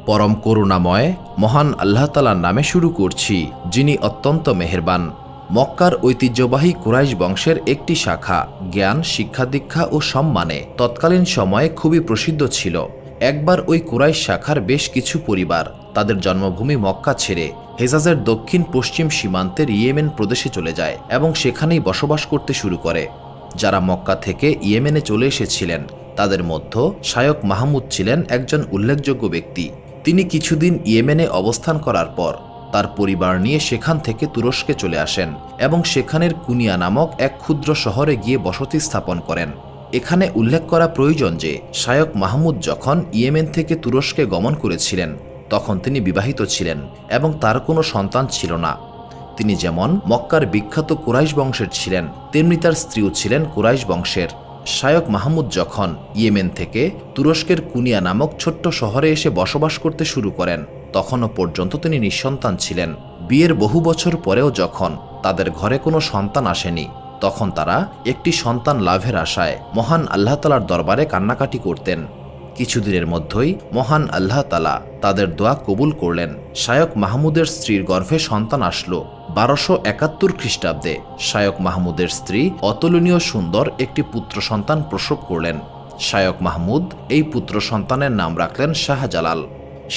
পরম করুণাময় মহান আল্লাহ তাআলার নামে শুরু করছি, যিনি অত্যন্ত মেহেরবান। মক্কার ঐতিহ্যবাহী কুরাইশ বংশের একটি শাখা জ্ঞান, শিক্ষা দীক্ষা ও সম্মানে তৎকালীন সময়ে খুবই প্রসিদ্ধ ছিল। একবার ওই কুরাইশ শাখার বেশ কিছু পরিবার তাদের জন্মভূমি মক্কা ছেড়ে হেজাজের দক্ষিণ পশ্চিম সীমান্তের ইয়েমেন প্রদেশে চলে যায় এবং সেখানেই বসবাস করতে শুরু করে। যারা মক্কা থেকে ইয়েমেনে চলে এসেছিলেন তাদের মধ্যে শায়ক মাহমুদ ছিলেন একজন উল্লেখযোগ্য ব্যক্তি। তিনি কিছুদিন ইয়েমেনে অবস্থান করার পর তার পরিবার নিয়ে সেখান থেকে তুরস্কে চলে আসেন এবং সেখানের কুনিয়া নামক এক ক্ষুদ্র শহরে গিয়ে বসতি স্থাপন করেন। এখানে উল্লেখ করা প্রয়োজন যে শায়ক মাহমুদ যখন ইয়েমেন থেকে তুরস্কে গমন করেছিলেন তখন তিনি বিবাহিত ছিলেন এবং তার কোনো সন্তান ছিল না। তিনি যেমন মক্কার বিখ্যাত কুরাইশ বংশের ছিলেন, তেমনি তার স্ত্রীও ছিলেন কুরাইশ বংশের। শায়ক মাহমুদ যখন ইয়েমেন থেকে তুরস্কের কুনিয়া নামক ছোট্ট শহরে এসে বসবাস করতে শুরু করেন তখনও পর্যন্ত তিনি নিঃসন্তান ছিলেন। বিয়ের বহু বছর পরেও যখন তাদের ঘরে কোনো সন্তান আসেনি তখন তারা একটি সন্তান লাভের আশায় মহান আল্লাহ তাআলার দরবারে কান্নাকাটি করতেন। কিছুদিনের মধ্যেই মহান আল্লাহ তাআলা তাদের দোয়া কবুল করলেন। শায়ক মাহমুদের স্ত্রীর গর্ভে সন্তান আসলো। 1271 খ্রিস্টাব্দে শায়ক মাহমুদের স্ত্রী অতুলনীয় সুন্দর একটি পুত্র সন্তান প্রসব করলেন। শায়ক মাহমুদ এই পুত্র সন্তানের নাম রাখলেন শাহজালাল।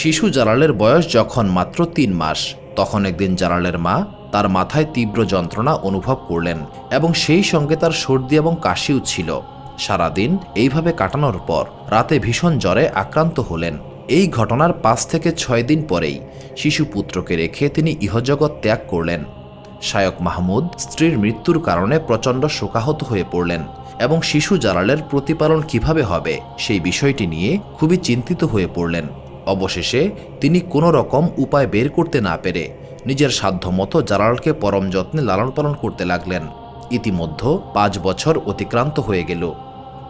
শিশু জালালের বয়স যখন মাত্র 3 মাস তখন একদিন জালালের মা তার মাথায় তীব্র যন্ত্রণা অনুভব করলেন এবং সেই সঙ্গে তার সর্দি এবং কাশিও ছিল। সারাদিন এইভাবে কাটানোর পর রাতে ভীষণ জ্বরে আক্রান্ত হলেন। এই ঘটনার 5 থেকে 6 দিন পরেই শিশু পুত্রকে রেখে তিনি ইহজগৎ ত্যাগ করলেন। শায়ক মাহমুদ স্ত্রীর মৃত্যুর কারণে প্রচণ্ড শোকাহত হয়ে পড়লেন এবং শিশু জালালের প্রতিপালন কিভাবে হবে সেই বিষয়টি নিয়ে খুবই চিন্তিত হয়ে পড়লেন। অবশেষে তিনি কোনো রকম উপায় বের করতে না পেরে নিজের সাধ্যমতো জালালকে পরম যত্নে লালন পালন করতে লাগলেন। ইতিমধ্যে 5 বছর অতিক্রান্ত হয়ে গেল।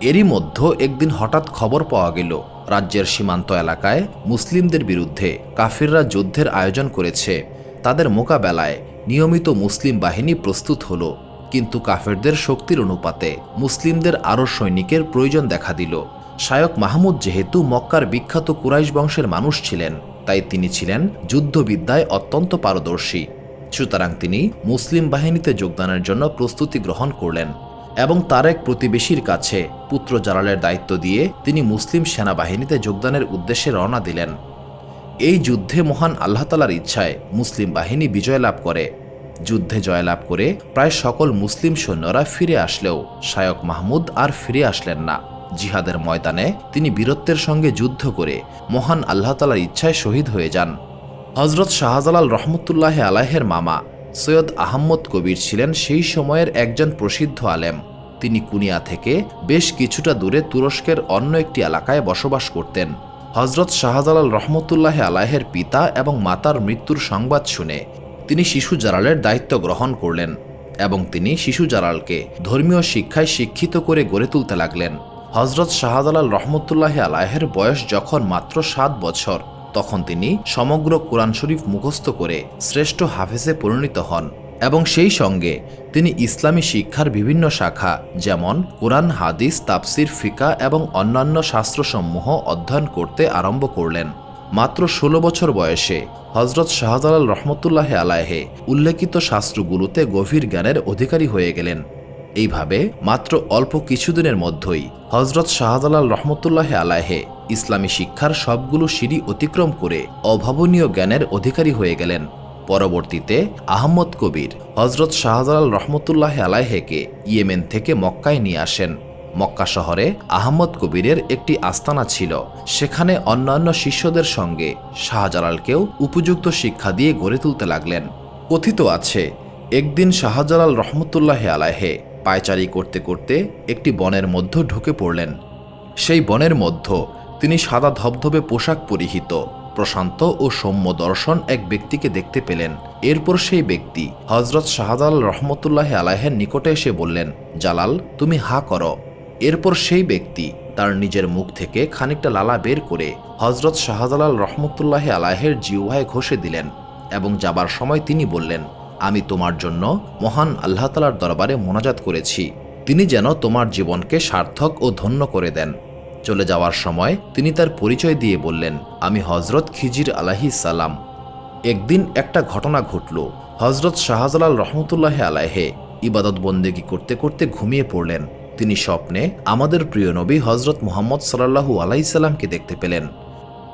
এরই মধ্যে একদিন হঠাৎ খবর পাওয়া গেল রাজ্যের সীমান্ত এলাকায় মুসলিমদের বিরুদ্ধে কাফিররা যুদ্ধের আয়োজন করেছে। তাদের মোকাবেলায় নিয়মিত মুসলিম বাহিনী প্রস্তুত হল, কিন্তু কাফেরদের শক্তির অনুপাতে মুসলিমদের আরও সৈনিকের প্রয়োজন দেখা দিল। শায়ক মাহমুদ যেহেতু মক্কার বিখ্যাত কুরাইশ বংশের মানুষ ছিলেন তাই তিনি ছিলেন যুদ্ধবিদ্যায় অত্যন্ত পারদর্শী। সুতরাং তিনি মুসলিম বাহিনীতে যোগদানের জন্য প্রস্তুতি গ্রহণ করলেন এবং তার এক প্রতিবেশীর কাছে পুত্র জালালের দায়িত্ব দিয়ে তিনি মুসলিম সেনাবাহিনীতে যোগদানের উদ্দেশ্যে রওনা দিলেন। এই যুদ্ধে মহান আল্লাহ তাআলার ইচ্ছায় মুসলিম বাহিনী বিজয় লাভ করে। যুদ্ধে জয়লাভ করে প্রায় সকল মুসলিম সৈন্যরা ফিরে আসলেও শায়ক মাহমুদ আর ফিরে আসলেন না। জিহাদের ময়দানে তিনি বীরত্বের সঙ্গে যুদ্ধ করে মহান আল্লাহ তাআলার ইচ্ছায় শহীদ হয়ে যান। হযরত শাহজালাল রহমতুল্লাহ আলাইহের মামা সৈয়দ আহমদ কবির ছিলেন সেই সময়ের একজন প্রসিদ্ধ আলেম। তিনি কুনিয়া থেকে বেশ কিছুটা দূরে তুরস্কের অন্য একটি এলাকায় বসবাস করতেন। হযরত শাহজালাল রহমতুল্লাহ আলাইহের পিতা এবং মাতার মৃত্যুর সংবাদ শুনে তিনি শিশু জালালের দায়িত্ব গ্রহণ করলেন এবং তিনি শিশু জালালকে ধর্মীয় শিক্ষায় শিক্ষিত করে গড়ে তুলতে লাগলেন। হযরত শাহজালাল রহমতুল্লাহ আলাইহের বয়স যখন মাত্র 7 বছর তখন তিনি সমগ্র কোরআন শরীফ মুখস্থ করে শ্রেষ্ঠ হাফেজে পরিণত হন এবং সেই সঙ্গে তিনি ইসলামী শিক্ষার বিভিন্ন শাখা যেমন কোরআন, হাদিস, তাফসির, ফিকা এবং অন্যান্য শাস্ত্রসমূহ অধ্যয়ন করতে আরম্ভ করলেন। মাত্র 16 বছর বয়সে হযরত শাহজালাল রহমতুল্লাহ আলাইহে উল্লেখিত শাস্ত্রগুলোতে গভীর জ্ঞানের অধিকারী হয়ে গেলেন। এইভাবে মাত্র অল্প কিছুদিনের মধ্যেই হযরত শাহজালাল রহমতুল্লাহ আলাইহে ইসলামী শিক্ষার সবগুলো সিঁড়ি অতিক্রম করে অভাবনীয় জ্ঞানের অধিকারী হয়ে গেলেন। পরবর্তীতে আহমদ কবির হযরত শাহজালাল রহমতুল্লাহ আলাইহেকে ইয়েমেন থেকে মক্কায় নিয়ে আসেন। মক্কা শহরে আহমদ কবিরের একটি আস্তানা ছিল। সেখানে অন্যান্য শিষ্যদের সঙ্গে শাহজালালকেও উপযুক্ত শিক্ষা দিয়ে গড়ে তুলতে লাগলেন। কথিত আছে একদিন শাহজালাল রহমতুল্লাহ আলাইহে পায়চারি করতে করতে একটি বনের মধ্যে ঢুকে পড়লেন। সেই বনের মধ্যে তিনি সাদা ধবধবে পোশাক পরিহিত প্রশান্ত ও সৌম্য দর্শন এক ব্যক্তিকে দেখতে পেলেন। এরপর সেই ব্যক্তি হযরত শাহজালাল রহমতুল্লাহ আলাইহের নিকটে এসে বললেন, জালাল, তুমি হা করো। এরপর সেই ব্যক্তি তার নিজের মুখ থেকে খানিকটা লালা বের করে হযরত শাহজালাল রহমতুল্লাহ আলাইহের জিহ্বায় ঘষে দিলেন এবং যাবার সময় তিনি বললেন, আমি তোমার জন্য মহান আল্লাহ তাআলার দরবারে মোনাজাত করেছি, তিনি যেন তোমার জীবনকে সার্থক ও ধন্য করে দেন। চলে যাওয়ার সময় তিনি তার পরিচয় দিয়ে বললেন, আমি হজরত খিজির আলাইহিস সালাম। একদিন একটা ঘটনা ঘটল। হজরত শাহজালাল রহমতুল্লাহ আলাইহে ইবাদত বন্দেগী করতে করতে ঘুমিয়ে পড়লেন। তিনি স্বপ্নে আমাদের প্রিয় নবী হজরত মুহাম্মদ সাল্লাল্লাহু আলাইহিস সাল্লামকে দেখতে পেলেন।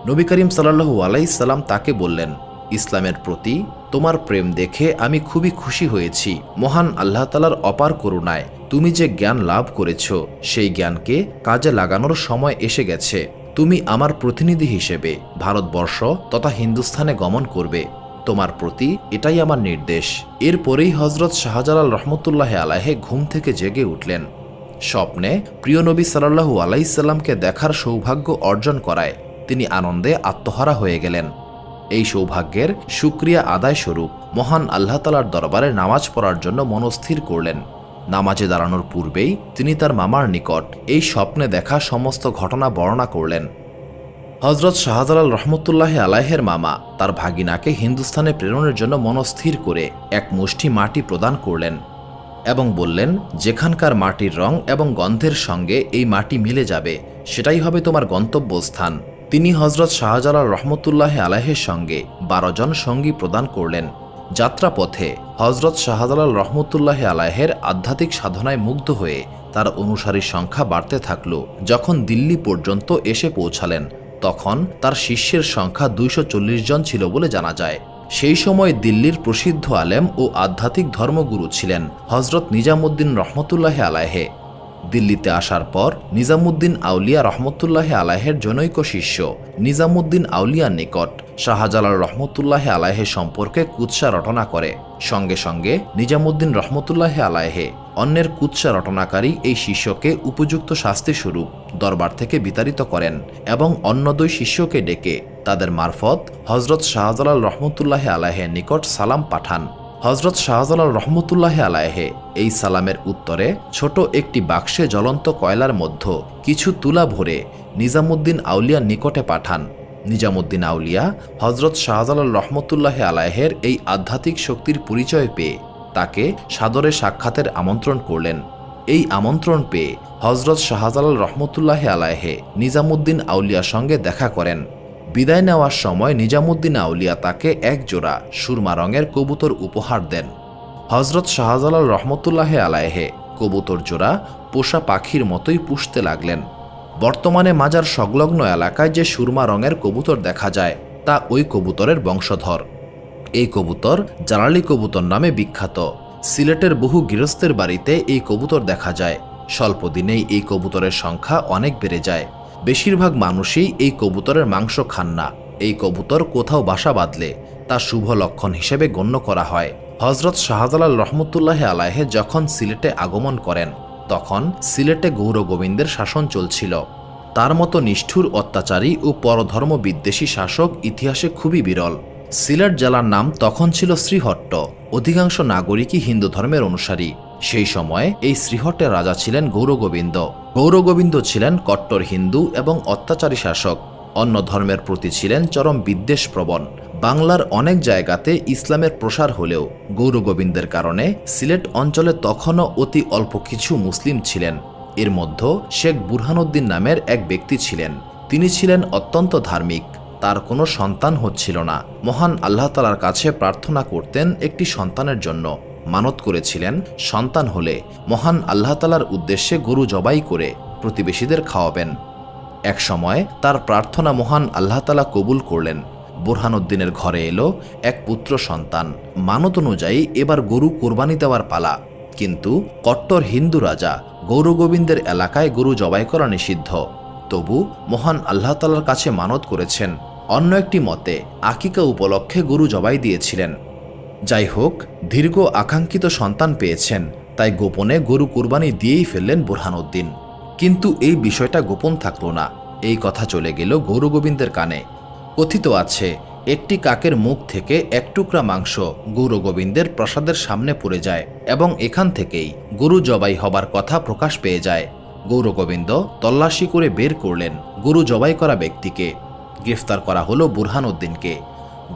নবী করিম সাল্লাল্লাহু আলাইহিস সাল্লাম তাকে বললেন, ইসলামের প্রতি তোমার প্রেম দেখে আমি খুবই খুশি হয়েছি। মহান আল্লাহ তাআলার অপার করুণায় তুমি যে জ্ঞান লাভ করেছ সেই জ্ঞানকে কাজে লাগানোর সময় এসে গেছে। তুমি আমার প্রতিনিধি হিসেবে ভারতবর্ষ তথা হিন্দুস্থানে গমন করবে। তোমার প্রতি এটাই আমার নির্দেশ। এরপরেই হজরত শাহজালাল রহমতুল্লাহ আলাইহে ঘুম থেকে জেগে উঠলেন। স্বপ্নে প্রিয় নবী সাল্লাল্লাহু আলাইহিস সাল্লামকে দেখার সৌভাগ্য অর্জন করায় তিনি আনন্দে আত্মহারা হয়ে গেলেন। এই সৌভাগ্যের শুকরিয়া আদায় স্বরূপ মহান আল্লাহ তাআলার দরবারে নামাজ পড়ার জন্য মনস্থির করলেন। নামাজে দাঁড়ানোর পূর্বেই তিনি তার মামার নিকট এই স্বপ্নে দেখা সমস্ত ঘটনা বর্ণনা করলেন। হজরত শাহজালাল রহমতুল্লাহ আলাইহের মামা তার ভাগিনাকে হিন্দুস্থানে প্রেরণের জন্য মনস্থির করে এক মুষ্টি মাটি প্রদান করলেন এবং বললেন, যেখানকার মাটির রং এবং গন্ধের সঙ্গে এই মাটি মিলে যাবে সেটাই হবে তোমার গন্তব্যস্থান। তিনি হজরত শাহজালাল রহমতুল্লাহ আলাইহের সঙ্গে 12 জন সঙ্গী প্রদান করলেন। যাত্রাপথে হজরত শাহজালাল রহমতুল্লাহ আলাইহের আধ্যাত্মিক সাধনায় মুগ্ধ হয়ে তার অনুসারীর সংখ্যা বাড়তে থাকল। যখন দিল্লি পর্যন্ত এসে পৌঁছালেন তখন তার শিষ্যের সংখ্যা 240 জন ছিল বলে জানা যায়। সেই সময় দিল্লির প্রসিদ্ধ আলেম ও আধ্যাত্মিক ধর্মগুরু ছিলেন হজরত নিজামুদ্দিন রহমতুল্লাহ আলাইহে। দিল্লিতে আসার পর নিজামুদ্দিন আউলিয়া রহমতুল্লাহ আলাইহের জনৈক শিষ্য নিজামুদ্দিন আউলিয়ার নিকট শাহজালাল রহমতুল্লাহ আলাইহে সম্পর্কে কুৎসা রটনা করে। সঙ্গে সঙ্গে নিজামুদ্দিন রহমতুল্লাহ আলাইহে অন্যের কুৎসা রটনাকারী এই শিষ্যকে উপযুক্ত শাস্তিস্বরূপ দরবার থেকে বিতাড়িত করেন এবং অন্য 2 শিষ্যকে ডেকে তাদের মারফত হজরত শাহজালাল রহমতুল্লাহ আলাইহের নিকট সালাম পাঠান। হজরত শাহজালাল রহমতুল্লাহ আলাইহে এই সালামের উত্তরে ছোট একটি বাক্সে জ্বলন্ত কয়লার মধ্যে কিছু তুলা ভরে নিজামুদ্দিন আউলিয়ার নিকটে পাঠান। নিজামুদ্দিন আউলিয়া হজরত শাহজালাল রহমতুল্লাহ আলাইহের এই আধ্যাত্মিক শক্তির পরিচয় পেয়ে তাকে সাদরে সাক্ষাতের আমন্ত্রণ করলেন। এই আমন্ত্রণ পেয়ে হজরত শাহজালাল রহমতুল্লাহ আলাইহে নিজামুদ্দিন আউলিয়ার সঙ্গে দেখা করেন। বিদায় নেওয়ার সময় নিজামুদ্দিন আউলিয়া তাকে এক জোড়া সুরমা রঙের কবুতর উপহার দেন। হজরত শাহজালাল রহমতুল্লাহ আলাইহে কবুতর জোড়া পোষা পাখির মতোই পুষতে লাগলেন। বর্তমানে মাজার সংলগ্ন এলাকায় যে সুরমা রঙের কবুতর দেখা যায় তা ওই কবুতরের বংশধর। এই কবুতর জালালি কবুতর নামে বিখ্যাত। সিলেটের বহু গৃহস্থের বাড়িতে এই কবুতর দেখা যায়। স্বল্প দিনেই এই কবুতরের সংখ্যা অনেক বেড়ে যায়। বেশিরভাগ মানুষই এই কবুতরের মাংস খান না। এই কবুতর কোথাও বাসা বাঁধলে তা শুভ লক্ষণ হিসেবে গণ্য করা হয়। হজরত শাহজালাল রহমতুল্লাহ আলাইহে যখন সিলেটে আগমন করেন তখন সিলেটে গৌরগোবিন্দের শাসন চলছিল। তার মতো নিষ্ঠুর অত্যাচারী ও পরধর্ম বিদ্বেষী শাসক ইতিহাসে খুবই বিরল। সিলেট জেলার নাম তখন ছিল শ্রীহট্ট। অধিকাংশ নাগরিকই হিন্দু ধর্মের অনুসারী। সেই সময় এই শ্রীহট্টের রাজা ছিলেন গৌরগোবিন্দ। গৌরগোবিন্দ ছিলেন কট্টর হিন্দু এবং অত্যাচারী শাসক। অন্য ধর্মের প্রতি ছিলেন চরম বিদ্বেষপ্রবণ। বাংলার অনেক জায়গাতে ইসলামের প্রসার হলেও গৌরগোবিন্দের কারণে সিলেট অঞ্চলে তখনও অতি অল্প কিছু মুসলিম ছিলেন। এর মধ্যে শেখ বুরহানুদ্দিন নামের এক ব্যক্তি ছিলেন। তিনি ছিলেন অত্যন্ত ধার্মিক। তার কোনো সন্তান হচ্ছিল না। মহান আল্লাহ তাআলার কাছে প্রার্থনা করতেন একটি সন্তানের জন্য। মানত করেছিলেন সন্তান হলে মহান আল্লাহ তাআলার উদ্দেশ্যে গরু জবাই করে প্রতিবেশীদের খাওয়াবেন। এক সময় তার প্রার্থনা মহান আল্লাহ তাআলা কবুল করলেন। বুরহানুদ্দিনের ঘরে এলো এক পুত্র সন্তান। মানত অনুযায়ী এবার গরু কোরবানি দেওয়ার পালা। কিন্তু কট্টর হিন্দু রাজা গৌরগোবিন্দের এলাকায় গরু জবাই করা নিষিদ্ধ। তবু মহান আল্লাহ তাআলার কাছে মানত করেছেন। অন্য একটি মতে আকিকা উপলক্ষে গরু জবাই দিয়েছিলেন। যাই হোক, দীর্ঘ আকাঙ্ক্ষিত সন্তান পেয়েছেন, তাই গোপনে গরু কুরবানি দিয়েই ফেললেন বুরহানুদ্দিন। কিন্তু এই বিষয়টা গোপন থাকল না। এই কথা চলে গেল গৌরগোবিন্দের কানে। কথিত আছে একটি কাকের মুখ থেকে এক টুকরা মাংস গৌরগোবিন্দের প্রাসাদের সামনে পড়ে যায় এবং এখান থেকেই গরু জবাই হবার কথা প্রকাশ পেয়ে যায়। গৌরগোবিন্দ তল্লাশি করে বের করলেন গরু জবাই করা ব্যক্তিকে। গ্রেফতার করা হলো বুরহানুদ্দিনকে।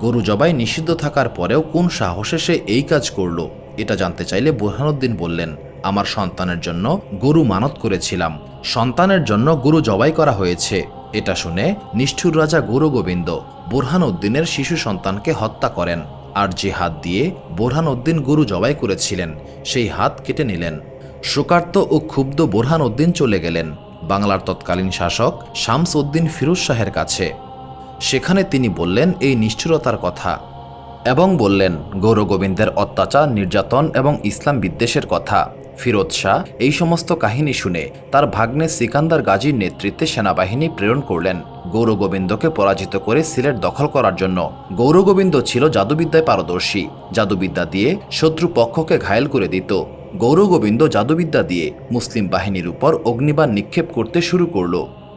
গরু জবাই নিষিদ্ধ থাকার পরেও কোন সাহসে সে এই কাজ করল এটা জানতে চাইলে বুরহানুদ্দিন বললেন, আমার সন্তানের জন্য গরু মানত করেছিলাম, সন্তানের জন্য গরু জবাই করা হয়েছে। এটা শুনে নিষ্ঠুর রাজা গৌরগোবিন্দ বুরহানউদ্দিনের শিশু সন্তানকে হত্যা করেন, আর যে হাত দিয়ে বুরহানউদ্দিন গরু জবাই করেছিলেন সেই হাত কেটে নিলেন। শোকার্ত ও ক্ষুব্ধ বুরহানউদ্দিন চলে গেলেন বাংলার তৎকালীন শাসক শামস উদ্দিন ফিরোজ শাহের কাছে। সেখানে তিনি বললেন এই নিষ্ঠুরতার কথা এবং বললেন গৌরগোবিন্দের অত্যাচার, নির্যাতন এবং ইসলাম বিদ্বেষের কথা। ফিরোজ শাহ এই সমস্ত কাহিনী শুনে তার ভাগ্নে সিকান্দার গাজীর নেতৃত্বে সেনাবাহিনী প্রেরণ করলেন গৌরগোবিন্দকে পরাজিত করে সিলেট দখল করার জন্য। গৌরগোবিন্দ ছিল জাদুবিদ্যায় পারদর্শী, জাদুবিদ্যা দিয়ে শত্রু পক্ষকে ঘায়েল করে দিত। গৌরগোবিন্দ জাদুবিদ্যা দিয়ে মুসলিম বাহিনীর উপর অগ্নিবাণ নিক্ষেপ করতে শুরু করল।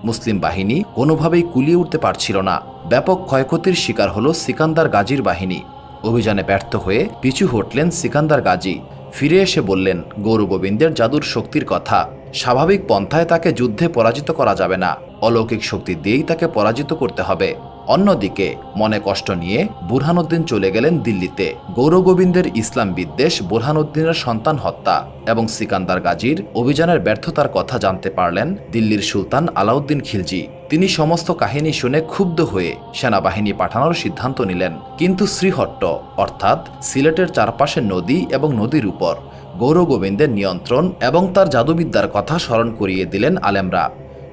মুসলিম বাহিনী কোনোভাবেই কুলিয়ে উঠতে পারছিল না। ব্যাপক ক্ষয়ক্ষতির শিকার হল সিকান্দার গাজীর বাহিনী। অভিযানে ব্যর্থ হয়ে পিছু হটলেন সিকান্দার গাজী। ফিরে এসে বললেন গৌরগোবিন্দের জাদুর শক্তির কথা। স্বাভাবিক পন্থায় তাকে যুদ্ধে পরাজিত করা যাবে না, অলৌকিক শক্তি দিয়েই তাকে পরাজিত করতে হবে। অন্যদিকে মনে কষ্ট নিয়ে বুরহানউদ্দিন চলে গেলেন দিল্লিতে। গৌরগোবিন্দের ইসলাম বিদ্বেষ, বুরহানউদ্দিনের সন্তান হত্যা এবং সিকান্দার গাজীর অভিযানের ব্যর্থতার কথা জানতে পারলেন দিল্লির সুলতান আলাউদ্দিন খিলজি। তিনি সমস্ত কাহিনী শুনে ক্ষুব্ধ হয়ে সেনাবাহিনী পাঠানোর সিদ্ধান্ত নিলেন। কিন্তু শ্রীহট্ট অর্থাৎ সিলেটের চারপাশে নদী এবং নদীর উপর গৌরগোবিন্দের নিয়ন্ত্রণ এবং তার জাদুবিদ্যার কথা স্মরণ করিয়ে দিলেন আলেমরা।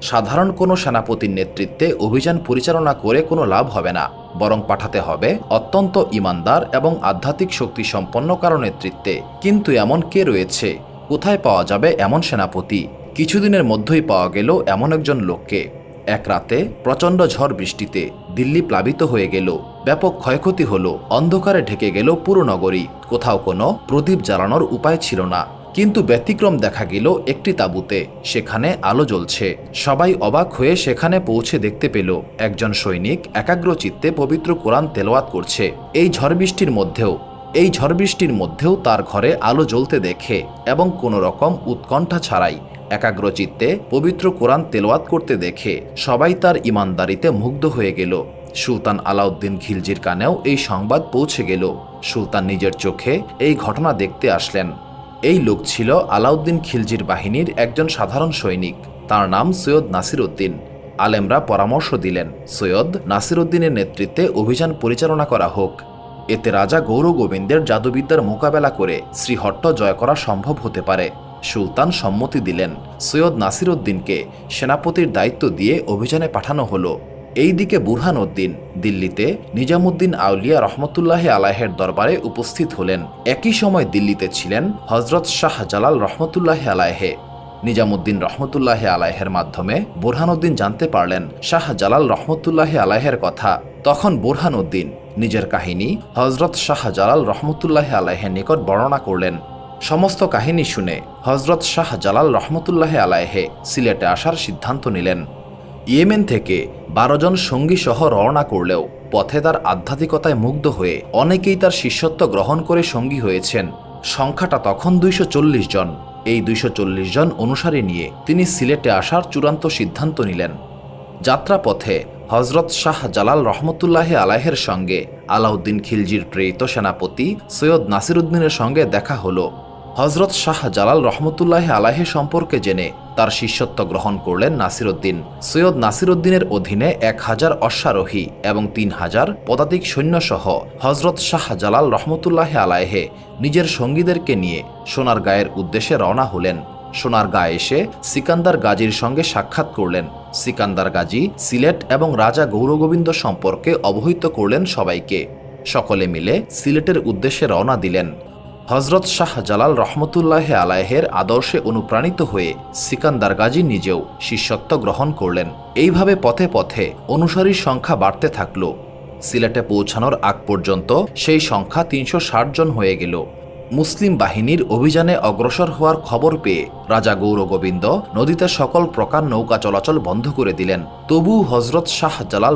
সাধারণ কোনো সেনাপতির নেতৃত্বে অভিযান পরিচালনা করে কোনো লাভ হবে না, বরং পাঠাতে হবে অত্যন্ত ইমানদার এবং আধ্যাত্মিক শক্তি সম্পন্ন কারো নেতৃত্বে। কিন্তু এমন কে রয়েছে? কোথায় পাওয়া যাবে এমন সেনাপতি? কিছুদিনের মধ্যেই পাওয়া গেল এমন একজন লোককে। এক রাতে প্রচণ্ড ঝড় বৃষ্টিতে দিল্লি প্লাবিত হয়ে গেল, ব্যাপক ক্ষয়ক্ষতি হলো, অন্ধকারে ঢেকে গেল পুরো নগরী। কোথাও কোনো প্রদীপ জ্বালানোর উপায় ছিল না। কিন্তু ব্যতিক্রম দেখা গেল একটি তাঁবুতে, সেখানে আলো জ্বলছে। সবাই অবাক হয়ে সেখানে পৌঁছে দেখতে পেল একজন সৈনিক একাগ্রচিত্তে পবিত্র কোরআন তেলাওয়াত করছে। এই ঝড় বৃষ্টির মধ্যেও তার ঘরে আলো জ্বলতে দেখে এবং কোনো রকম উৎকণ্ঠা ছাড়াই একাগ্রচিত্তে পবিত্র কোরআন তেলাওয়াত করতে দেখে সবাই তার ইমানদারিতে মুগ্ধ হয়ে গেল। সুলতান আলাউদ্দিন খিলজির কানেও এই সংবাদ পৌঁছে গেল। সুলতান নিজের চোখে এই ঘটনা দেখতে আসলেন। এই লোক ছিল আলাউদ্দিন খিলজির বাহিনীর একজন সাধারণ সৈনিক, তার নাম সৈয়দ নাসির উদ্দিন। আলেমরা পরামর্শ দিলেন সৈয়দ নাসির উদ্দিনের নেতৃত্বে অভিযান পরিচালনা করা হোক। এতে রাজা গৌরগোবিন্দের জাদুবিদ্যার মোকাবেলা করে শ্রীহট্ট জয় করা সম্ভব হতে পারে। সুলতান সম্মতি দিলেন। সৈয়দ নাসির উদ্দিনকে সেনাপতির দায়িত্ব দিয়ে অভিযানে পাঠানো হলো। এইদিকে বুরহানউদ্দিন দিল্লিতে নিজামুদ্দিন আউলিয়া রহমতুল্লাহ আলাইহের দরবারে উপস্থিত হলেন। একই সময় দিল্লিতে ছিলেন হজরত শাহ জালাল রহমতুল্লাহ আলাইহে। নিজামুদ্দিন রহমতুল্লাহ আলাইহের মাধ্যমে বুরহানউদ্দিন জানতে পারলেন শাহ জালাল রহমতুল্লাহ আলাইহের কথা। তখন বুরহানউদ্দিন নিজের কাহিনী হজরত শাহ জালাল রহমতুল্লাহ আলাইহের নিকট বর্ণনা করলেন। সমস্ত কাহিনী শুনে হজরত শাহ জালাল রহমতুল্লাহ আলাইহে সিলেটে আসার সিদ্ধান্ত নিলেন। ইয়েমেন থেকে 12 জন সঙ্গী সহ রওনা করলেও পথে তার আধ্যাত্মিকতায় মুগ্ধ হয়ে অনেকেই তার শিষ্যত্ব গ্রহণ করে সঙ্গী হয়েছেন। সংখ্যাটা তখন 240 জন। এই 240 জন অনুসারী নিয়ে তিনি সিলেটে আসার চূড়ান্ত সিদ্ধান্ত নিলেন। যাত্রাপথে হজরত শাহ জালাল রহমতুল্লাহ আলাইহের সঙ্গে আলাউদ্দিন খিলজির প্রেরিত সেনাপতি সৈয়দ নাসির উদ্দিনের সঙ্গে দেখা হলো। হজরত শাহ জালাল রহমতুল্লাহ আলাইহে সম্পর্কে জেনে তার শিষ্যত্ব গ্রহণ করলেন নাসির উদ্দিন। সৈয়দ নাসির উদ্দিনের অধীনে 1000 অশ্বারোহী এবং 3000 পদাতিক সৈন্যসহ হজরত শাহ জালাল রহমতুল্লাহ আলাইহে নিজের সঙ্গীদেরকে নিয়ে সোনারগাঁয়ের উদ্দেশ্যে রওনা হলেন। সোনারগাঁ এসে সিকান্দার গাজীর সঙ্গে সাক্ষাৎ করলেন। সিকান্দার গাজী সিলেট এবং রাজা গৌরগোবিন্দ সম্পর্কে অবহিত করলেন সবাইকে। সকলে মিলে সিলেটের উদ্দেশ্যে রওনা দিলেন। হজরত শাহ জালাল রহমতুল্লাহ আলাইহের আদর্শে অনুপ্রাণিত হয়ে সিকান্দার গাজী নিজেও শিষ্যত্ব গ্রহণ করলেন। এইভাবে পথে পথে অনুসারীর সংখ্যা বাড়তে থাকল। সিলেটে পৌঁছানোর আগ পর্যন্ত সেই সংখ্যা 360 জন হয়ে গেল। মুসলিম বাহিনীর অভিযানে অগ্রসর হওয়ার খবর পেয়ে রাজা গৌরগোবিন্দ নদীতে সকল প্রকার নৌকা চলাচল বন্ধ করে দিলেন। তবু হজরত শাহ জালাল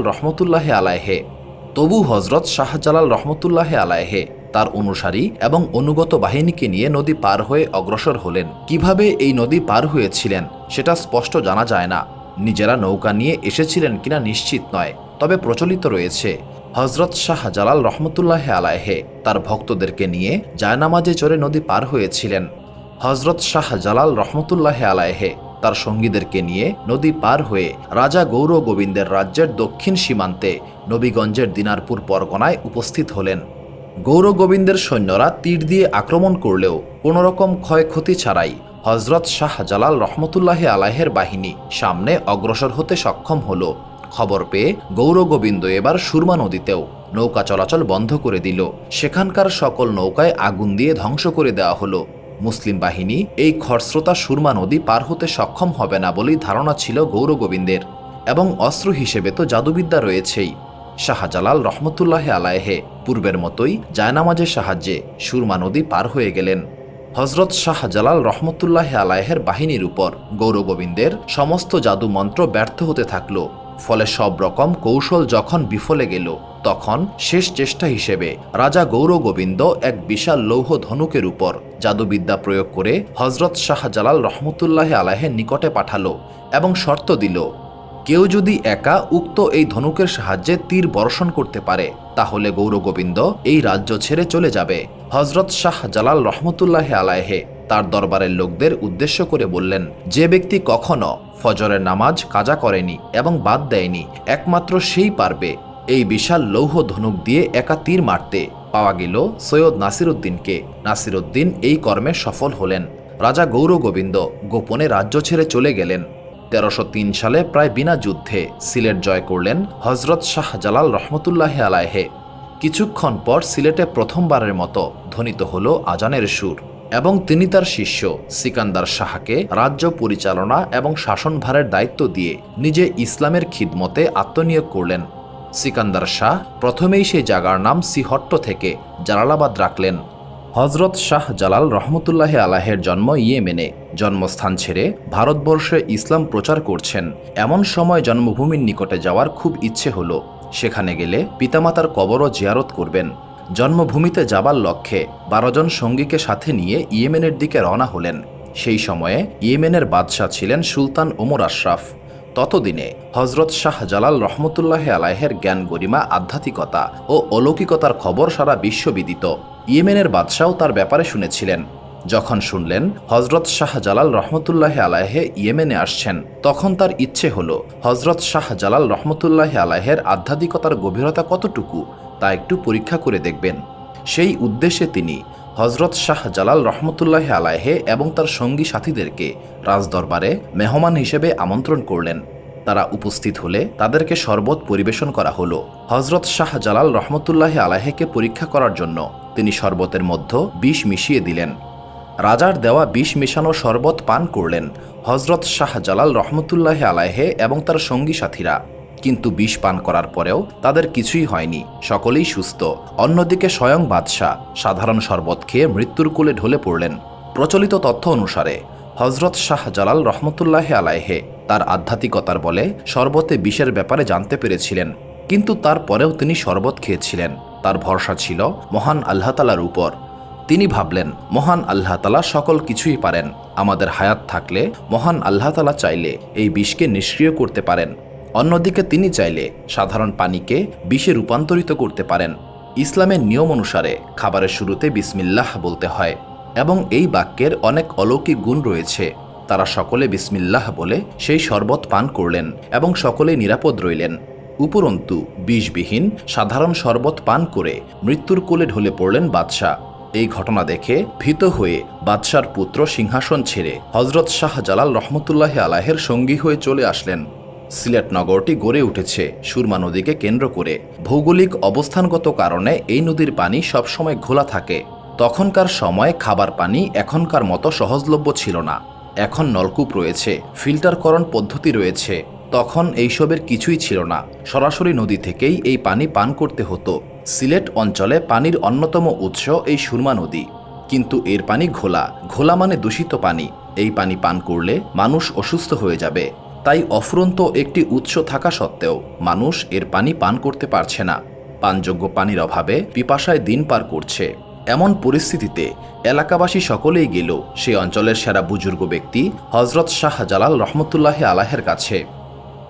রহমতুল্লাহ আলাইহে তার অনুসারী এবং অনুগত বাহিনীকে নিয়ে নদী পার হয়ে অগ্রসর হলেন। কিভাবে এই নদী পার হয়েছিলেন সেটা স্পষ্ট জানা যায় না। নিজেরা নৌকা নিয়ে এসেছিলেন কিনা নিশ্চিত নয়, তবে প্রচলিত রয়েছে হজরত শাহ জালাল রহমতুল্লাহ আলাইহে তার ভক্তদেরকে নিয়ে জায়নামাজে চড়ে নদী পার হয়েছিলেন। হজরত শাহ জালাল রহমতুল্লাহ আলাইহে তার সঙ্গীদেরকে নিয়ে নদী পার হয়ে রাজা গৌর গোবিন্দের রাজ্যের দক্ষিণ সীমান্তে নবীগঞ্জের দিনারপুর পরগনায় উপস্থিত হলেন। গৌর গোবিন্দের সৈন্যরা তীর দিয়ে আক্রমণ করলেও কোনোরকম ক্ষয়ক্ষতি ছাড়াই হজরত শাহ জালাল রহমতুল্লাহ আলাইহের বাহিনী সামনে অগ্রসর হতে সক্ষম হল। খবর পেয়ে গৌর গোবিন্দ এবার সুরমা নদীতেও নৌকা চলাচল বন্ধ করে দিল। সেখানকার সকল নৌকায় আগুন দিয়ে ধ্বংস করে দেওয়া হলো। মুসলিম বাহিনী এই খরস্রোতা সুরমা নদী পার হতে সক্ষম হবে না বলেই ধারণা ছিল গৌর গোবিন্দের, এবং অস্ত্র হিসেবে তো জাদুবিদ্যা রয়েছেই। শাহজালাল রহমতুল্লাহ আলাইহে পূর্বের মতোই জায়নামাজের সাহায্যে সুরমা নদী পার হয়ে গেলেন। হজরত শাহজালাল রহমতুল্লাহ আলাইহের বাহিনীর উপর গৌর গোবিন্দের সমস্ত জাদু মন্ত্র ব্যর্থ হতে থাকল। ফলে সব রকম কৌশল যখন বিফলে গেল, তখন শেষ চেষ্টা হিসেবে রাজা গৌর গোবিন্দ এক বিশাল লৌহ ধনুকের উপর জাদুবিদ্যা প্রয়োগ করে হজরত শাহজালাল রহমতুল্লাহ আলাইহের নিকটে পাঠালো এবং শর্ত দিল, কেউ যদি একা উক্ত এই ধনুকের সাহায্যে তীর বর্ষণ করতে পারে তাহলে গৌর গোবিন্দ এই রাজ্য ছেড়ে চলে যাবে। হজরত শাহ জালাল রহমতুল্লাহ আলাইহে তার দরবারের লোকদের উদ্দেশ্য করে বললেন, যে ব্যক্তি কখনো ফজরের নামাজ কাজা করেনি এবং বাদ দেয়নি, একমাত্র সেই পারবে এই বিশাল লৌহ ধনুক দিয়ে একা তীর মারতে। পাওয়া গেল সৈয়দ নাসিরউদ্দিনকে। নাসিরউদ্দিন এই কর্মে সফল হলেন। রাজা গৌর গোবিন্দ গোপনে রাজ্য ছেড়ে চলে গেলেন। 1303 সালে প্রায় বিনা যুদ্ধে সিলেট জয় করলেন হজরত শাহ জালাল রহমতুল্লাহ আলাইহে। কিছুক্ষণ পর সিলেটে প্রথমবারের মতো ধ্বনিত হল আজানের সুর, এবং তিনি তার শিষ্য সিকান্দার শাহকে রাজ্য পরিচালনা এবং শাসনভারের দায়িত্ব দিয়ে নিজে ইসলামের খিদমতে আত্মনিয়োগ করলেন। সিকান্দার শাহ প্রথমেই সেই জায়গার নাম সিহট্ট থেকে জালালাবাদ রাখলেন। হজরত শাহ জালাল রহমতুল্লাহ আলাইহের জন্ম ইয়েমেনে। জন্মস্থান ছেড়ে ভারতবর্ষে ইসলাম প্রচার করছেন। এমন সময় জন্মভূমির নিকটে যাওয়ার খুব ইচ্ছে হলো। সেখানে গেলে পিতামাতার কবরও জিয়ারত করবেন। জন্মভূমিতে যাবার লক্ষ্যে 12 জন সঙ্গীকে সাথে নিয়ে ইয়েমেনের দিকে রওনা হলেন। সেই সময়ে ইয়েমেনের বাদশাহ ছিলেন সুলতান ওমর আশরাফ। ততদিনে হজরত শাহ জালাল রহমতুল্লাহ আলাইহের জ্ঞান গরিমা, আধ্যাত্মিকতা ও অলৌকিকতার খবর সারা বিশ্ববিদিত। ইয়েমেনের বাদশাহও তার ব্যাপারে শুনেছিলেন। যখন শুনলেন হজরত শাহ জালাল রহমতুল্লাহ আলাইহে ইয়েমেনে আসছেন, তখন তার ইচ্ছে হলো হজরত শাহ জালাল রহমতুল্লাহ আলাইহের আধ্যাত্মিকতার গভীরতা কতটুকু তা একটু পরীক্ষা করে দেখবেন। সেই উদ্দেশ্যে তিনি হজরত শাহ জালাল রহমতুল্লাহ আলাইহে এবং তার সঙ্গী সাথীদেরকে রাজদরবারে মেহমান হিসেবে আমন্ত্রণ করলেন। তারা উপস্থিত হলে তাদেরকে শরবত পরিবেশন করা হলো। হজরত শাহ জালাল রহমতুল্লাহ আলাইহেকে পরীক্ষা করার জন্য তিনি শরবতের মধ্যে বিষ মিশিয়ে দিলেন। রাজার দেওয়া বিষ মেশানো শরবত পান করলেন হজরত শাহ জালাল রহমতুল্লাহ আলাইহে এবং তার সঙ্গী সাথীরা। কিন্তু বিষ পান করার পরেও তাদের কিছুই হয়নি, সকলেই সুস্থ। অন্যদিকে স্বয়ং বাদশাহ সাধারণ শরবত খেয়ে মৃত্যুর কোলে ঢলে পড়লেন। প্রচলিত তথ্য অনুসারে হজরত শাহ জালাল রহমতুল্লাহ আলাইহে তার আধ্যাত্মিকতার বলে শরবতে বিষের ব্যাপারে জানতে পেরেছিলেন, কিন্তু তারপরেও তিনি শরবত খেয়েছিলেন। তার ভরসা ছিল মহান আল্লাহ তাআলার উপর। তিনি ভাবলেন, মহান আল্লাহ তাআলা সকল কিছুই পারেন। আমাদের হায়াত থাকলে মহান আল্লাহ তাআলা চাইলে এই বিষকে নিষ্ক্রিয় করতে পারেন। অন্যদিকে তিনি চাইলে সাধারণ পানিকে বিষে রূপান্তরিত করতে পারেন। ইসলামের নিয়ম অনুসারে খাবারের শুরুতে বিসমিল্লাহ বলতে হয়, এবং এই বাক্যের অনেক অলৌকিক গুণ রয়েছে। তারা সকলে বিসমিল্লাহ বলে সেই শরবত পান করলেন এবং সকলে নিরাপদ রইলেন। উপরন্তু বিষবিহীন সাধারণ শরবত পান করে মৃত্যুর কোলে ঢলে পড়লেন বাদশাহ। এই ঘটনা দেখে ভীত হয়ে বাদশার পুত্র সিংহাসন ছেড়ে হজরত শাহ জালাল রহমতুল্লাহ আলাইহের সঙ্গী হয়ে চলে আসলেন। সিলেট নগরটি গড়ে উঠেছে সুরমা নদীকে কেন্দ্র করে। ভৌগোলিক অবস্থানগত কারণে এই নদীর পানি সবসময় ঘোলা থাকে। তখনকার সময় খাবার পানি এখনকার মতো সহজলভ্য ছিল না। এখন নলকূপ রয়েছে, ফিল্টারকরণ পদ্ধতি রয়েছে। তখন এইসবের কিছুই ছিল না, সরাসরি নদী থেকেই এই পানি পান করতে হতো। সিলেট অঞ্চলে পানির অন্যতম উৎস এই সুরমা নদী, কিন্তু এর পানি ঘোলা। ঘোলা মানে দূষিত পানি। এই পানি পান করলে মানুষ অসুস্থ হয়ে যাবে। তাই অফুরন্ত একটি উৎস থাকা সত্ত্বেও মানুষ এর পানি পান করতে পারছে না। পানযোগ্য পানির অভাবে পিপাসায় দিন পার করছে। এমন পরিস্থিতিতে এলাকাবাসী সকলেই গেল সে অঞ্চলের সেরা বুজুর্গ ব্যক্তি হজরত শাহ জালাল রহমতুল্লাহ আলাইহের কাছে।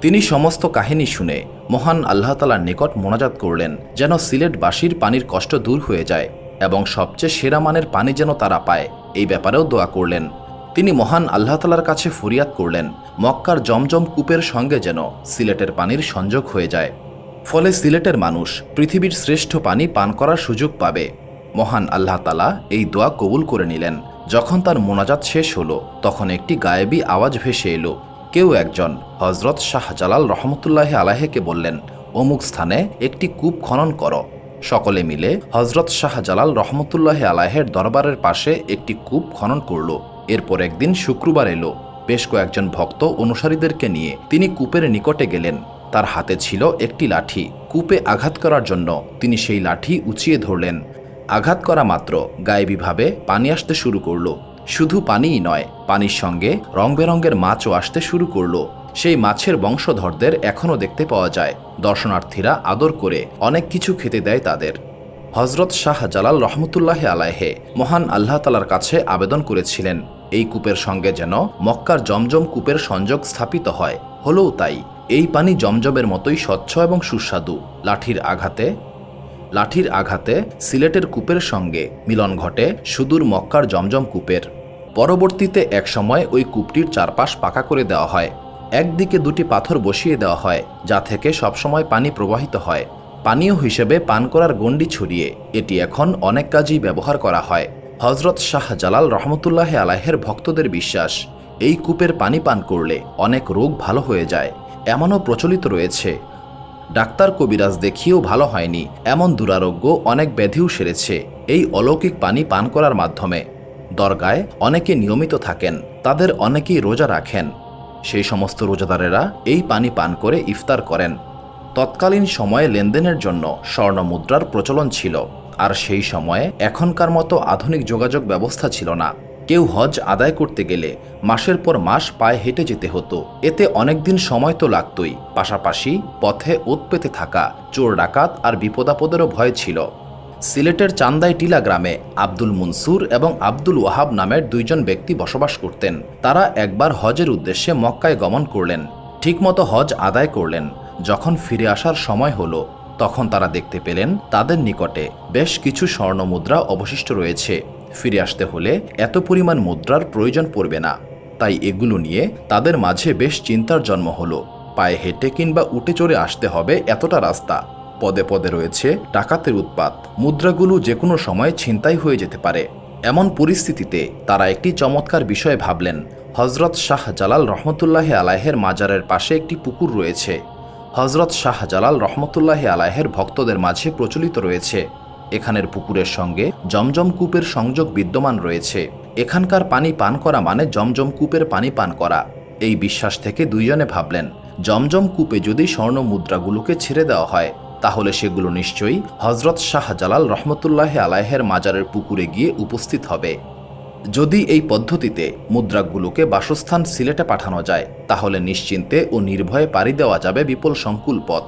তিনি সমস্ত কাহিনী শুনে মহান আল্লাহ তাআলার নিকট মোনাজাত করলেন, যেন সিলেটবাসীর পানির কষ্ট দূর হয়ে যায় এবং সবচেয়ে সেরা মানের পানি যেন তারা পায়। এই ব্যাপারেও দোয়া করলেন। তিনি মহান আল্লাহ তাআলার কাছে ফরিয়াদ করলেন মক্কার জমজম কূপের সঙ্গে যেন সিলেটের পানির সংযোগ হয়ে যায়, ফলে সিলেটের মানুষ পৃথিবীর শ্রেষ্ঠ পানি পান করার সুযোগ পাবে। মহান আল্লাহ তাআলা এই দোয়া কবুল করে নিলেন। যখন তার মোনাজাত শেষ হলো তখন একটি গায়েবী আওয়াজ ভেসে এলো। কেউ একজন হযরত শাহজালাল রহমতুল্লাহি আলাইহিকে বললেন, অমুক স্থানে একটি কূপ খনন করো। সকলে মিলে হযরত শাহজালাল রহমতুল্লাহি আলাইহির দরবারের পাশে একটি কূপ খনন করল। এরপর একদিন শুক্রবার এলো। বেশ কয়েকজন ভক্ত অনুসারীদেরকে নিয়ে তিনি কূপের নিকটে গেলেন। তার হাতে ছিল একটি লাঠি। কূপে আঘাত করার জন্য তিনি সেই লাঠি উঁচিয়ে ধরলেন। আঘাত করা মাত্র গায়েবীভাবে পানি আসতে শুরু করল। শুধু পানিই নয়, পানির সঙ্গে রং বেরঙের মাছও আসতে শুরু করল। সেই মাছের বংশধরদের এখনও দেখতে পাওয়া যায়। দর্শনার্থীরা আদর করে অনেক কিছু খেতে দেয় তাদের। হযরত শাহজালাল রহমতুল্লাহি আলাইহি মহান আল্লাহ তাআলার কাছে আবেদন করেছিলেন এই কূপের সঙ্গে যেন মক্কার জমজম কূপের সংযোগ স্থাপিত হয়। হলেও তাই। এই পানি জমজমের মতোই স্বচ্ছ এবং সুস্বাদু। লাঠির আঘাতে সিলেটের কূপের সঙ্গে মিলন ঘটে সুদূর মক্কার জমজম কূপের। পরবর্তীতে একসময় ওই কূপটির চারপাশ পাকা করে দেওয়া হয়। একদিকে দুটি পাথর বসিয়ে দেওয়া হয় যা থেকে সবসময় পানি প্রবাহিত হয়। পানীয় হিসেবে পান করার গণ্ডি ছড়িয়ে এটি এখন অনেক কাজেই ব্যবহার করা হয়। হযরত শাহজালাল রহমতুল্লাহি আলাইহির ভক্তদের বিশ্বাস, এই কূপের পানি পান করলে অনেক রোগ ভালো হয়ে যায়। এমনও প্রচলিত রয়েছে, ডাক্তার কবিরাজ দেখিয়েও ভালো হয়নি এমন দুরারোগ্য অনেক ব্যাধিও সেরেছে এই অলৌকিক পানি পান করার মাধ্যমে। দরগায় অনেকে নিয়মিত থাকেন, তাদের অনেকেই রোজা রাখেন। সেই সমস্ত রোজাদারেরা এই পানি পান করে ইফতার করেন। তৎকালীন সময়ে লেনদেনের জন্য স্বর্ণ মুদ্রার প্রচলন ছিল, আর সেই সময়ে এখনকার মতো আধুনিক যোগাযোগ ব্যবস্থা ছিল না। কেউ হজ আদায় করতে গেলে মাসের পর মাস পায়ে হেঁটে যেতে হতো। এতে অনেক দিন সময় তো লাগতই, পাশাপাশি পথে ওত পেতে থাকা চোর ডাকাত আর বিপদাপদেরও ভয় ছিল। সিলেটের চান্দাই টিলা গ্রামে আব্দুল মনসুর এবং আব্দুল ওয়াহাব নামের দুইজন ব্যক্তি বসবাস করতেন। তারা একবার হজের উদ্দেশ্যে মক্কায় গমন করলেন। ঠিকমতো হজ আদায় করলেন। যখন ফিরে আসার সময় হলো তখন তারা দেখতে পেলেন তাদের নিকটে বেশ কিছু স্বর্ণ মুদ্রা অবশিষ্ট রয়েছে। ফিরে আসতে হলে এত পরিমাণ মুদ্রার প্রয়োজন পড়বে না। তাই এগুলো নিয়ে তাদের মাঝে বেশ চিন্তার জন্ম হলো। পায়ে হেঁটে কিংবা উঠে চড়ে আসতে হবে এতটা রাস্তা, পদে পদে রয়েছে ডাকাতের উৎপাত, মুদ্রাগুলো যে কোনো সময় ছিনতাই হয়ে যেতে পারে। এমন পরিস্থিতিতে তারা একটি চমৎকার বিষয় ভাবলেন। হযরত শাহজালাল রহমতুল্লাহি আলাইহির মাজারের পাশে একটি পুকুর রয়েছে। হযরত শাহজালাল রহমতুল্লাহি আলাইহির ভক্তদের মাঝে প্রচলিত রয়েছে এখানের পুকুরের সঙ্গে জমজম কূপের সংযোগ বিদ্যমান রয়েছে। এখানকার পানি পান করা মানে জমজম কূপের পানি পান করা। এই বিশ্বাস থেকে দুইজনে ভাবলেন জমজম কূপে যদি স্বর্ণ মুদ্রাগুলোকে ছেড়ে দেওয়া হয় তাহলে সেগুলো নিশ্চয়ই হযরত শাহজালাল রহমতুল্লাহি আলাইহির মাজারের পুকুরে গিয়ে উপস্থিত হবে। যদি এই পদ্ধতিতে মুদ্রাগুলোকে বাসস্থান সিলেটে পাঠানো যায় তাহলে নিশ্চিন্তে ও নির্ভয়ে পাড়ি দেওয়া যাবে বিপুল সংকুল পথ।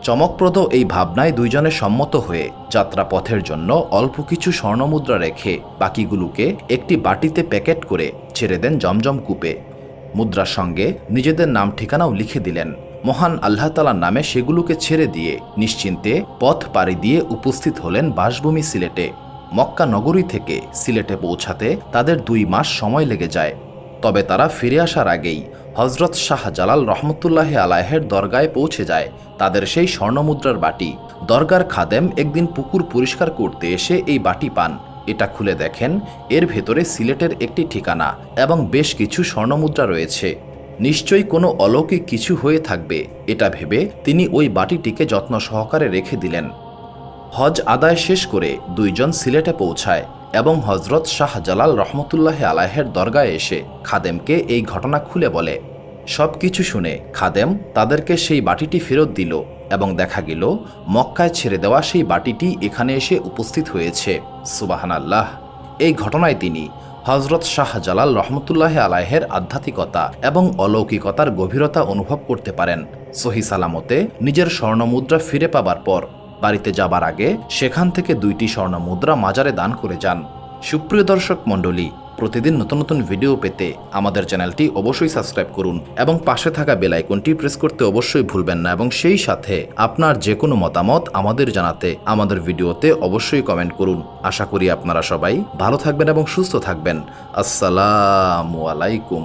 চমকপ্রদ এই ভাবনায় দুইজনে সম্মত হয়ে যাত্রা পথের জন্য অল্প কিছু স্বর্ণমুদ্রা রেখে বাকিগুলোকে একটি বাটিতে প্যাকেট করে ছেড়ে দেন জমজম কূপে। মুদ্রার সঙ্গে নিজেদের নাম ঠিকানাও লিখে দিলেন। মহান আল্লাহ তাআলার নামে সেগুলোকে ছেড়ে দিয়ে নিশ্চিন্তে পথ পাড়ি দিয়ে উপস্থিত হলেন বাসভূমি সিলেটে। মক্কা নগরী থেকে সিলেটে পৌঁছাতে তাদের 2 মাস সময় লেগে যায়। তবে তারা ফিরে আসার আগেই হযরত শাহজালাল রহমতুল্লাহি আলাইহির দরগায় পৌঁছে যায় তাদের সেই স্বর্ণমুদ্রার বাটি। দরগার খাদেম একদিন পুকুর পরিষ্কার করতে এসে এই বাটি পান। এটা খুলে দেখেন এর ভেতরে সিলেটের একটি ঠিকানা এবং বেশ কিছু স্বর্ণমুদ্রা রয়েছে। নিশ্চয়ই কোনো অলৌকিক কিছু হয়ে থাকবে এটা ভেবে তিনি ওই বাটিটিকে যত্ন সহকারে রেখে দিলেন। হজ আদায় শেষ করে দুইজন সিলেটে পৌঁছায় এবং হযরত শাহজালাল রহমতুল্লাহি আলাইহির দরগায় এসে খাদেমকে এই ঘটনা খুলে বলে। সব কিছু শুনে খাদেম তাদেরকে সেই বাটিটি ফেরত দিল এবং দেখা গেল মক্কায় ছেড়ে দেওয়া সেই বাটিটি এখানে এসে উপস্থিত হয়েছে। সুবহানাল্লাহ। এই ঘটনায় তিনি হযরত শাহজালাল রহমতুল্লাহি আলাইহির আধ্যাত্মিকতা এবং অলৌকিকতার গভীরতা অনুভব করতে পারেন। সহি সালামতে নিজের স্বর্ণমুদ্রা ফিরে পাবার পর বাড়িতে যাবার আগে সেখান থেকে 2টি স্বর্ণমুদ্রা মাজারে দান করে যান। সুপ্রিয় দর্শক মণ্ডলী, প্রতিদিন নতুন নতুন ভিডিও পেতে আমাদের চ্যানেলটি অবশ্যই সাবস্ক্রাইব করুন এবং পাশে থাকা বেল আইকনটি প্রেস করতে অবশ্যই ভুলবেন না, এবং সেই সাথে আপনার যে কোনো মতামত আমাদের জানাতে আমাদের ভিডিওতে অবশ্যই কমেন্ট করুন। আশা করি আপনারা সবাই ভালো থাকবেন এবং সুস্থ থাকবেন। আসসালামু আলাইকুম।